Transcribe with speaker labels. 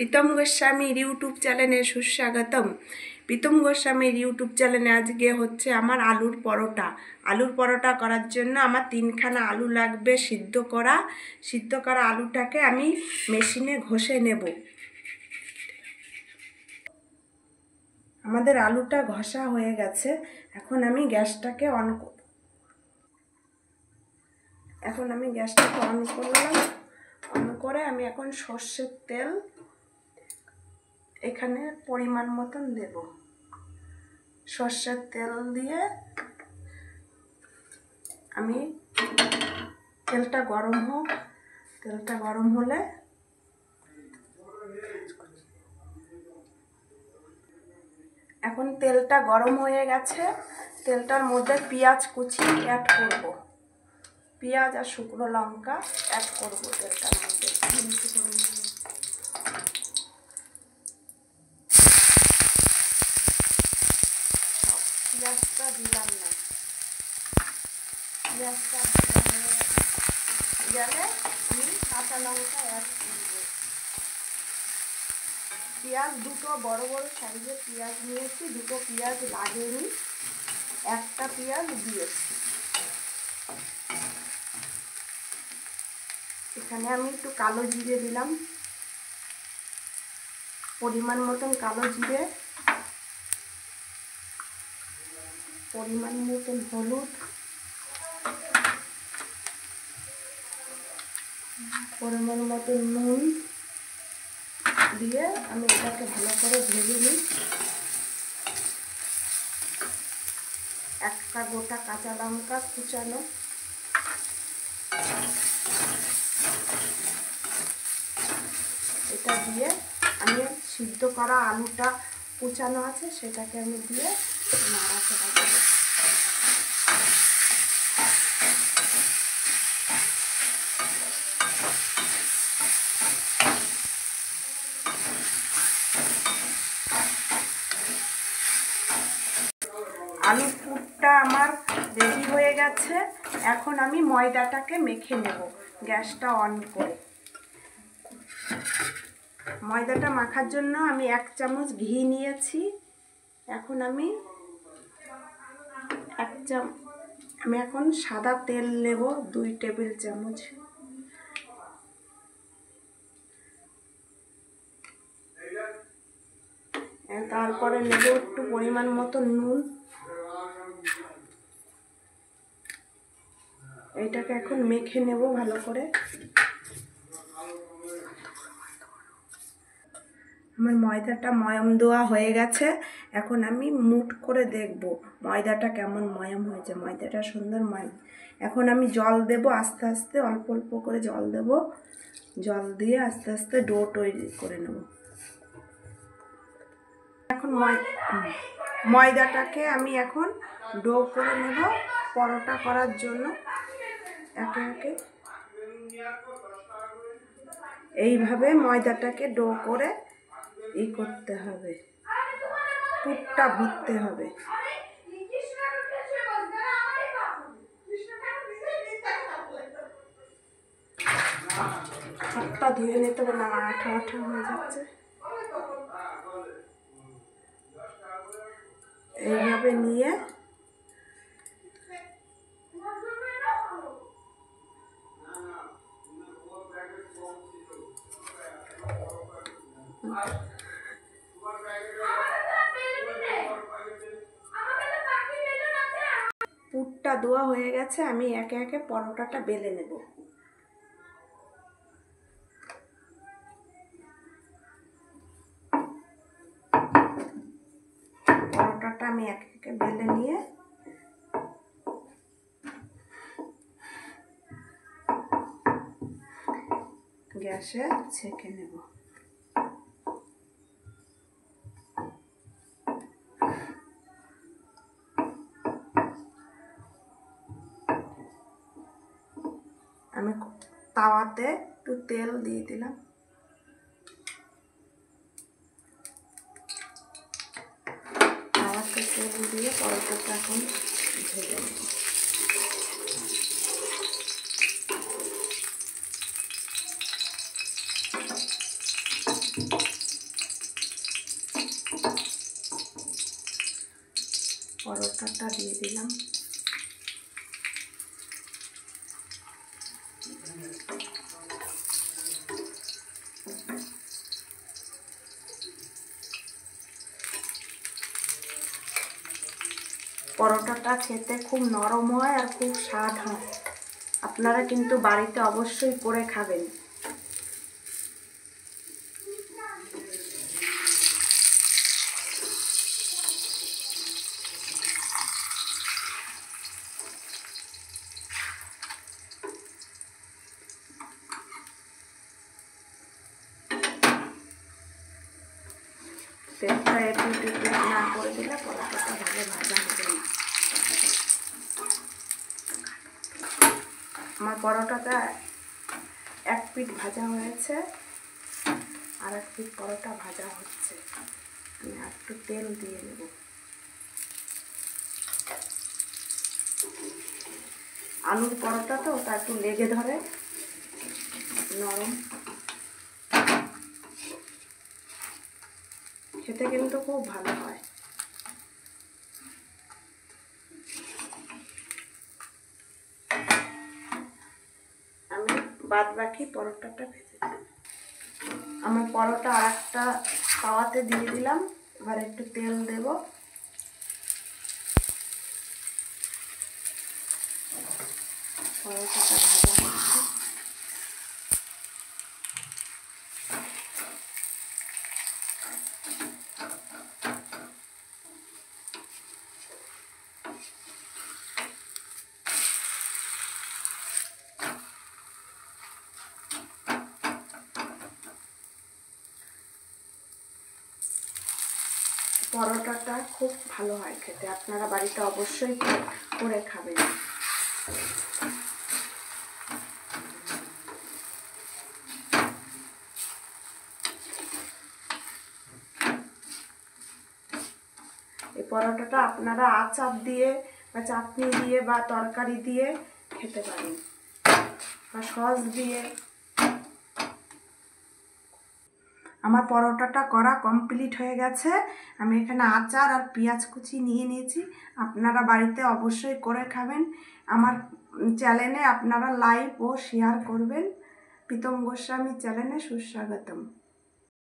Speaker 1: প্রীতম গোস্বামীর ইউটিউব চ্যানেলে সুস্বাগতম। প্রীতম গোস্বামীর ইউটিউব চ্যানেলে আজকে হচ্ছে আমার আলুর পরোটা। আলুর পরোটা করার জন্য আমার 3খানা আলু লাগবে সিদ্ধ করা আলুটাকে আমি মেশিনে ঘষে নেব। আমাদের আলুটা ঘষা হয়ে গেছে, এখন আমি গ্যাসটাকে অন করলাম। অন করে আমি এখন সর্ষের তেল এখানে পরিমাণ মতন দেব। সর্ষের তেল দিয়ে আমি তেলটা গরম হলে এখন তেলটা গরম হয়ে গেছে, তেলটার মধ্যে পেঁয়াজ কুচি অ্যাড করব। পেঁয়াজ আর শুকনো লঙ্কা অ্যাড করব তেলটার মধ্যে। পেঁয়াজটা দিলাম না, পেঁয়াজটা গেলে আমি কাঁচা লঙ্কা অ্যাড করব। পেঁয়াজ দুটো বড় বড় সাইজের পেঁয়াজ নিয়েছি, দুটো পেঁয়াজ লাগেনি, একটা পেঁয়াজ দিয়েছি। এখানে আমি একটু কালো জিরে দিলাম, পরিমাণ মতন কালো জিরে, পরিমাণ মতন হলুদ, পরিমাণ মতন নুন দিয়ে আমি এটাকে ভালো করে ভেজে নিই। একটা গোটা কাঁচা লঙ্কা কুচানো, এটা দিয়ে আমি সিদ্ধ করা আলুটা কুচানো আছে সেটাকে আমি দিয়ে নাড়াচাড়া দেব। আলুর পুরটা আমার রেডি হয়ে গেছে, এখন আমি ময়দাটাকে মেখে নেব গ্যাসটা অন করে। ময়দাটা মাখার জন্য আমি 1 চামচ ঘি নিয়েছি। এখন আমি এখন সাদা তেল নেব 2 টেবিল চামচ। তারপরে নেব একটু পরিমাণ মতো নুন। এটাকে এখন মেখে নেব ভালো করে। আমার ময়দাটা ময়ম দেওয়া হয়ে গেছে, এখন আমি মুঠ করে দেখব ময়দাটা কেমন ময়ম হয়েছে। ময়দাটা সুন্দর ময়ম। এখন আমি জল দেব, আস্তে আস্তে অল্প অল্প করে জল দেব। জল দিয়ে আস্তে আস্তে ডো তৈরি করে নেব। এখন ময়দাটাকে আমি এখন ডো করে নেব পরোটা করার জন্য। একে একে এইভাবে ময়দাটাকে ডো করে করতে হবে, পুরটা ভরতে হবে। হাতটা ধুয়ে নিতে হবে, না আঠা আঠা হয়ে যাচ্ছে। এইভাবে নিয়ে পুরটা দেওয়া হয়ে গেছে, আমি একে একে পরোটাটা বেলে নেব। পরোটাটা আমি একে একে বেলে নিয়ে গ্যাসে ছেঁকে নেব। আমি তাওয়াতে একটু তেল দিয়ে দিলাম। তাওয়াতে তেল দিয়ে পরোটাটা এখন ভেজে নেব। পরোটাটা দিয়ে দিলাম। পরোটাটা খেতে খুব নরম হয় আর খুব স্বাদ হয়। আপনারা কিন্তু বাড়িতে অবশ্যই করে খাবেন। তেলটা একটু না করে দিলে পরোটাটা ভালো ভাজা হবে না। আমার পরোটাটা এক পিঠ ভাজা হয়েছে, আর এক পিঠ পরোটা ভাজা হচ্ছে। আমি একটু তেল দিয়ে নেব। আলুর পরোটা তো তা একটু লেগে ধরে, নরম, খেতে কিন্তু খুব ভালো হয়। আমি বাদ বাকি পরোটাটা ভেজে দিই। আমার পরোটা আর একটা তাওয়াতে দিয়ে দিলাম। এবার একটু তেল দেব। পরোটাটা ভাজা হচ্ছে। পরোটাটা খুব ভালো হয় খেতে, আপনারা বাড়িতে অবশ্যই করে খাবেন। এই পরোটাটা আপনারা আচার দিয়ে বা চাটনি দিয়ে বা তরকারি দিয়ে খেতে পারেন, বা সস দিয়ে। আমার পরোটাটা করা কমপ্লিট হয়ে গেছে। আমি এখানে আচার আর পেঁয়াজ কুচি নিয়ে নিয়েছি। আপনারা বাড়িতে অবশ্যই করে খাবেন। আমার চ্যানেলে আপনারা লাইক ও শেয়ার করবেন। প্রীতম গোস্বামী চ্যানেলে সুস্বাগতম।